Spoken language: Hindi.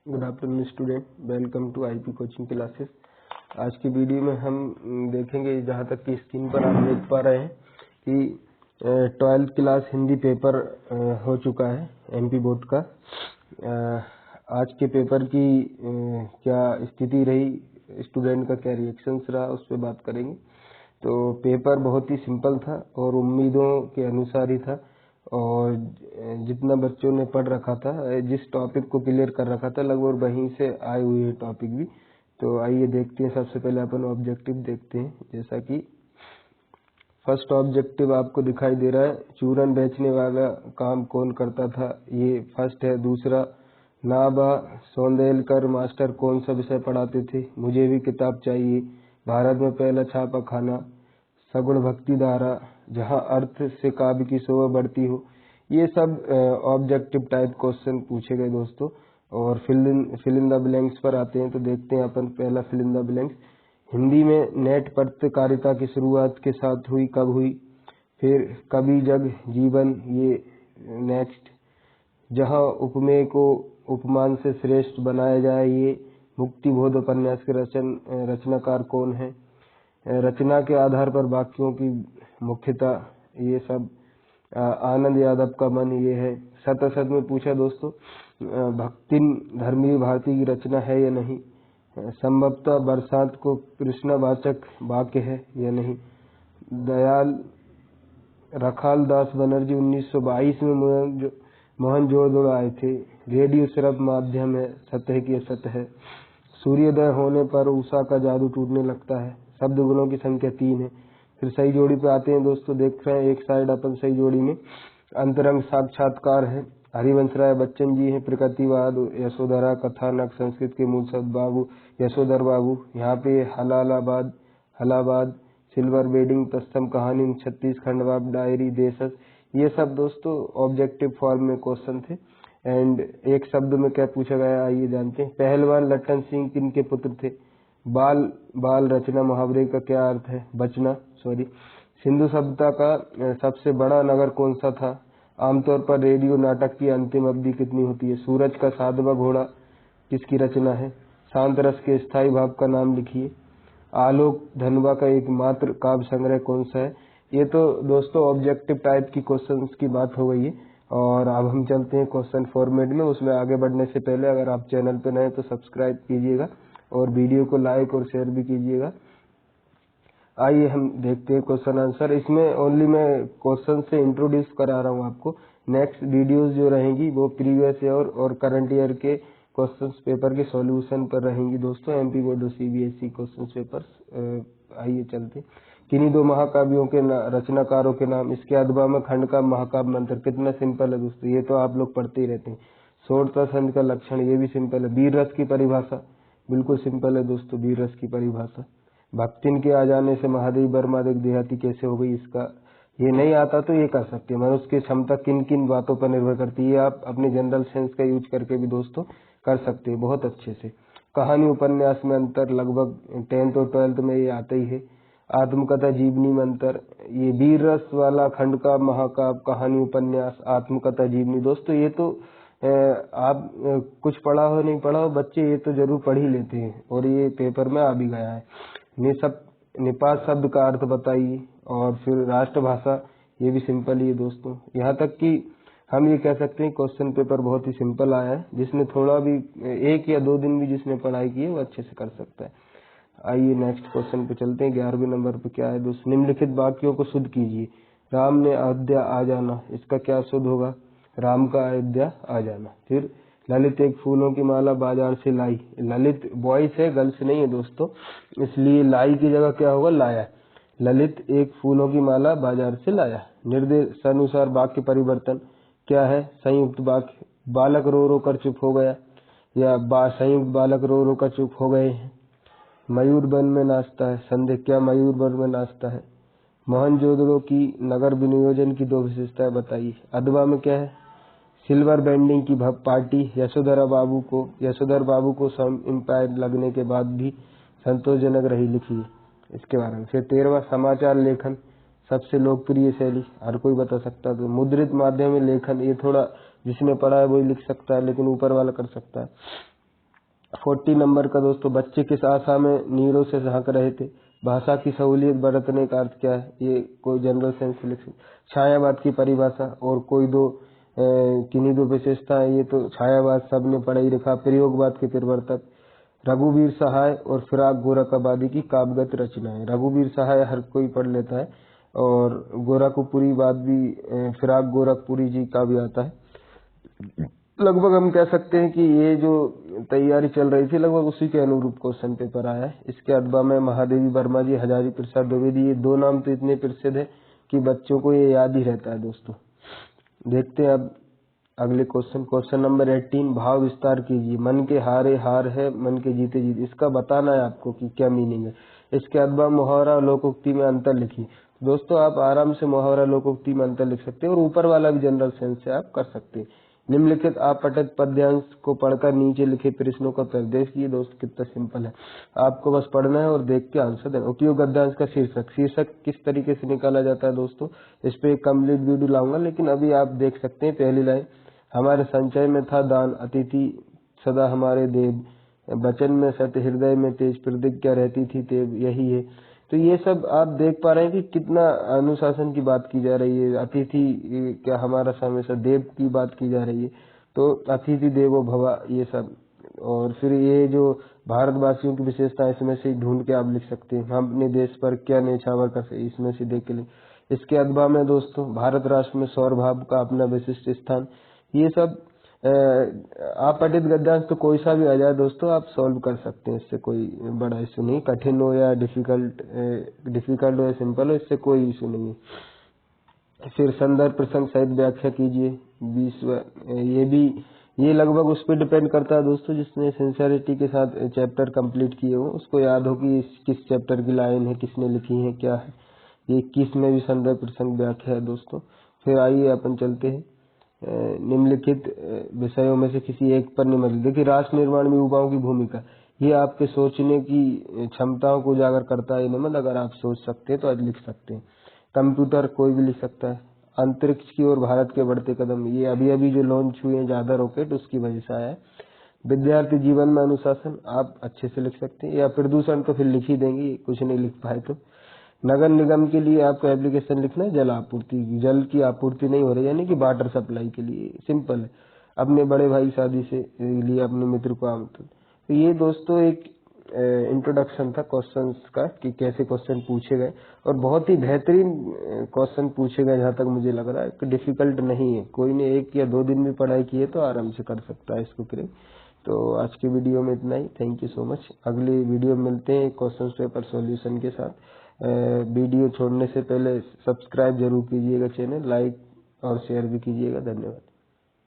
Good afternoon student, welcome to IP coaching classes. आज की वीडियो में हम देखेंगे, जहाँ तक कि स्क्रीन पर आप देख पा रहे हैं कि 12th क्लास हिंदी पेपर हो चुका है एमपी बोर्ड का। आज के पेपर की क्या स्थिति रही, स्टूडेंट का क्या रिएक्शंस रहा, उस पर बात करेंगे। तो पेपर बहुत ही सिंपल था और उम्मीदों के अनुसार ही था, और जितना बच्चों ने पढ़ रखा था, जिस टॉपिक को क्लियर कर रखा था, लगभग वहीं से आए हुए टॉपिक भी। तो आइए देखते हैं। सबसे पहले अपन ऑब्जेक्टिव देखते हैं। जैसा कि फर्स्ट ऑब्जेक्टिव आपको दिखाई दे रहा है, चूरन बेचने वाला काम कौन करता था, ये फर्स्ट है। दूसरा, नाबा सौंदेलकर मास्टर कौन सा विषय पढ़ाते थे, मुझे भी किताब चाहिए, भारत में पहला छापा खाना, सगुण भक्ति धारा, जहाँ अर्थ से काव्य की शोभा बढ़ती हो। ये सब ऑब्जेक्टिव टाइप क्वेश्चन पूछे गए दोस्तों। और फिल इन द ब्लैंक्स पर आते हैं। तो देखते हैं अपन पहला fill in the blanks. Hindi में नेट पत्रकारिता की शुरुआत के साथ हुई, कब हुई। फिर कवि जग जीवन, ये नेक्स्ट। जहाँ उपमेय को उपमान से श्रेष्ठ बनाया जाए, ये मुक्तिबोध उपन्यास के रचनाकार कौन है। रचना के आधार पर वाक्यों की मुख्यता, ये सब। आनंद यादव का मन, ये है। सत असत में पूछा दोस्तों, भक्तिन धर्मी भारती की रचना है या नहीं। संभवतः बरसात को कृष्णवाचक वाक्य है या नहीं। दयाल रखाल दास बनर्जी 1922 में मोहनजोदड़ो आए थे। रेडियो सिर्फ माध्यम है, सत्य है कि असत्य है। सूर्योदय होने पर उषा का जादू टूटने लगता है। शब्द गुणों की संख्या 3 है। फिर सही जोड़ी पे आते हैं दोस्तों। देख रहे हैं एक साइड अपन सही जोड़ी में अंतरंग साक्षात्कार है, हरिवंश राय बच्चन जी है। प्रकृतिवाद, यशोधरा, कथानक, संस्कृत के मूल शब्द, बाबू यशोधर बाबू। यहाँ पे हलालाबाद, हलाबाद, सिल्वर बेडिंग, तत्सम कहानी, 36 खंडवाब, डायरी, देशज। ये सब दोस्तों ऑब्जेक्टिव फॉर्म में क्वेश्चन थे। एंड एक शब्द में क्या पूछा गया, आइए जानते हैं। पहलवान लट्टन सिंह किन के पुत्र थे। बाल रचना मुहावरे का क्या अर्थ है, बचना, सॉरी। सिंधु सभ्यता का सबसे बड़ा नगर कौन सा था। आमतौर पर रेडियो नाटक की अंतिम अवधि कितनी होती है। सूरज का सातवां घोड़ा किसकी रचना है। शांत रस के स्थायी भाव का नाम लिखिए। आलोक धनवा का एकमात्र काव्य संग्रह कौन सा है। ये तो दोस्तों ऑब्जेक्टिव टाइप की क्वेश्चंस की बात हो गई है। और अब हम चलते हैं क्वेश्चन फॉर्मेट में। उसमें आगे बढ़ने से पहले अगर आप चैनल पर नए तो सब्सक्राइब कीजिएगा और वीडियो को लाइक और शेयर भी कीजिएगा। आइए हम देखते हैं क्वेश्चन आंसर। इसमें ओनली मैं क्वेश्चन से इंट्रोड्यूस करा रहा हूँ आपको। नेक्स्ट वीडियोस जो रहेंगी वो प्रीवियस ईयर और करंट ईयर के क्वेश्चंस पेपर के सॉल्यूशन पर रहेंगी दोस्तों, एमपी बोर्ड और सीबीएसई क्वेश्चन पेपर्स। आइए चलते। किन्हीं दो महाकाव्यों के रचनाकारों के नाम। इसके अदबा में खंड का महाकाव्य मंत्र, कितना सिंपल है दोस्तों, ये तो आप लोग पढ़ते ही रहते हैं। सोड़ता संध का लक्षण, ये भी सिंपल है। वीर रस की परिभाषा, बिल्कुल सिंपल है दोस्तों, वीर रस की परिभाषा। भक्तिन के आ जाने से महादेव वर्मा देहाती कैसे हो गई, इसका ये नहीं आता तो ये कर सकते हैं। मनुष्य की क्षमता किन किन बातों पर निर्भर करती है, आप अपने जनरल सेंस का यूज करके भी दोस्तों कर सकते हैं बहुत अच्छे से। कहानी उपन्यास में अंतर, लगभग 10th और 12th में ये आता ही है। आत्मकथा जीवनी में अंतर, ये वीर रस वाला खंड का महाकाव्य, कहानी उपन्यास, आत्मकथा जीवनी। दोस्तों ये तो आप कुछ पढ़ा हो नहीं पढ़ा हो, बच्चे ये तो जरूर पढ़ ही लेते हैं और ये पेपर में आ भी गया है। निपात शब्द का अर्थ बताइए। और फिर राष्ट्रभाषा, ये भी सिंपल ही है दोस्तों। यहाँ तक कि हम ये कह सकते हैं क्वेश्चन पेपर बहुत ही सिंपल आया है। जिसने थोड़ा भी 1 या 2 दिन भी जिसने पढ़ाई की है वो अच्छे से कर सकता है। आइए नेक्स्ट क्वेश्चन पे चलते हैं। 11वें नंबर पे क्या है दोस्तों। निम्नलिखित वाक्यों को शुद्ध कीजिए। राम ने अयोध्या आ जाना, इसका क्या शुद्ध होगा, राम का अयोध्या आ जाना। फिर ललित एक फूलों की माला बाजार से लाई। ललित बॉयज है, गर्ल्स नहीं है दोस्तों, इसलिए लाई की जगह क्या होगा, लाया। ललित एक फूलों की माला बाजार से लाया। निर्देशानुसार वाक्य परिवर्तन क्या है, संयुक्त वाक्य, बालक रो रो कर चुप हो गया, या संयुक्त बालक रो रो कर चुप हो गए हैं। मयूर वन में नाचता है, संदेह, क्या मयूर वन में नाचता है। मोहनजोदड़ो की नगर विनियोजन की 2 विशेषताएं बताइए। अदबा में क्या है, सिल्वर बैंडिंग की पार्टी। यशोधर बाबू को सम एम्पायर लगने के बाद भी संतोषजनक रही, लिखिए इसके बारे में। फिर 13वां समाचार लेखन, सबसे लोकप्रिय शैली, हर कोई बता सकता है। तो मुद्रित माध्यम में लेखन, ये थोड़ा जिसने पढ़ा है वही लिख सकता है, लेकिन ऊपर वाला कर सकता है। 40 नंबर का दोस्तों, बच्चे किस आशा में नीरों से झांक रहे थे। भाषा की सहूलियत बरतने का अर्थ क्या है, ये कोई जनरल सेंस से लिख सकते। छायावाद की परिभाषा और कोई किन्हीं दो विशेषताएं, ये तो छायावाद सबने पढ़ा ही रखा। प्रयोगवाद के प्रवर्तक रघुवीर सहाय और फिराक गोरखाबादी की काव्यगत रचनाएं। रघुवीर सहाय हर कोई पढ़ लेता है और गोरखपुरी बात भी फिराक गोरखपुरी जी का भी आता है। लगभग हम कह सकते हैं कि ये जो तैयारी चल रही थी लगभग उसी के अनुरूप क्वेश्चन पेपर आया है। इसके अथवा में महादेवी वर्मा जी, हजारी प्रसाद द्विवेदी, ये दो नाम तो इतने प्रसिद्ध है कि बच्चों को ये याद ही रहता है दोस्तों। देखते हैं अब अगले क्वेश्चन नंबर 18। भाव विस्तार कीजिए। मन के हारे हार है, मन के जीते जीत। इसका बताना है आपको कि क्या मीनिंग है। इसके अथवा मुहावरा और लोकोक्ति में अंतर लिखिए। दोस्तों आप आराम से मुहावरा लोकोक्ति में अंतर लिख सकते हैं और ऊपर वाला भी जनरल सेंस से आप कर सकते हैं। निम्नलिखित आपठित पद्यांश को पढ़कर नीचे लिखे प्रश्नों का उत्तर। देखिए दोस्त कितना सिंपल है, आपको बस पढ़ना है और देख के आंसर देना। उपयोग गद्यांश का शीर्षक किस तरीके से निकाला जाता है दोस्तों, इस पे एक कंप्लीट वीडियो लाऊंगा, लेकिन अभी आप देख सकते हैं पहली लाइन, हमारे संचय में था दान, अतिथि सदा हमारे देव, वचन में सत्य, हृदय में तेज, प्रतिज्ञा रहती थी तेज, यही है। तो ये सब आप देख पा रहे हैं कि कितना अनुशासन की बात की जा रही है। अतिथि क्या हमारा हमेशा देव की बात की जा रही है, तो अतिथि देवो भव, ये सब। और फिर ये जो भारतवासियों की विशेषता, इसमें से ढूंढ के आप लिख सकते हैं। हम अपने देश पर क्या न्यौछावर कर सकते, इसमें से देख के लिख। इसके अथवा में दोस्तों, भारत राष्ट्र में सौर भाव का अपना विशिष्ट स्थान, ये सब आप पठित गद्यांश तो कोई सा भी आ जाए दोस्तों, आप सॉल्व कर सकते हैं, इससे कोई बड़ा इशू नहीं। कठिन हो या डिफिकल्ट हो या सिंपल हो, इससे कोई इशू नहीं है। फिर संदर्भ प्रसंग सहित व्याख्या कीजिए। 20 ये लगभग उस पर डिपेंड करता है दोस्तों जिसने सिंसियरिटी के साथ चैप्टर कंप्लीट किए हो, उसको याद हो कि किस चैप्टर की लाइन है, किसने लिखी है, क्या है। ये 21 में भी संदर्भ प्रसंग व्याख्या है दोस्तों। फिर आइए अपन चलते हैं निम्नलिखित विषयों में से किसी एक पर निम्नलिखित। देखिए, राष्ट्र निर्माण में युवाओं की भूमिका, ये आपके सोचने की क्षमताओं को उजागर करता है। निम्न अगर आप सोच सकते हैं तो आज लिख सकते हैं। कंप्यूटर कोई भी लिख सकता है। अंतरिक्ष की ओर भारत के बढ़ते कदम, ये अभी अभी जो लॉन्च हुए हैं ज्यादा रॉकेट, उसकी वजह से आया है। विद्यार्थी जीवन में अनुशासन, आप अच्छे से लिख सकते हैं। या प्रदूषण तो फिर लिख ही देंगे, कुछ नहीं लिख पाए तो। नगर निगम के लिए आपको एप्लीकेशन लिखना है, जल आपूर्ति, जल की आपूर्ति नहीं हो रही, यानी कि वाटर सप्लाई के लिए। सिंपल है। अपने बड़े भाई शादी से लिए अपने मित्र को आमंत्रण। तो ये दोस्तों एक इंट्रोडक्शन था क्वेश्चंस का कि कैसे क्वेश्चन पूछे गए, और बहुत ही बेहतरीन क्वेश्चन पूछे गए जहाँ तक मुझे लग रहा है कि डिफिकल्ट नहीं है। कोई ने 1 या 2 दिन भी पढ़ाई की है तो आराम से कर सकता है इसको क्रैक। तो आज की वीडियो में इतना ही। Thank you so much. अगली वीडियो में मिलते हैं क्वेश्चन पेपर सॉल्यूशन के साथ। वीडियो छोड़ने से पहले सब्सक्राइब जरूर कीजिएगा चैनल, लाइक और शेयर भी कीजिएगा। धन्यवाद।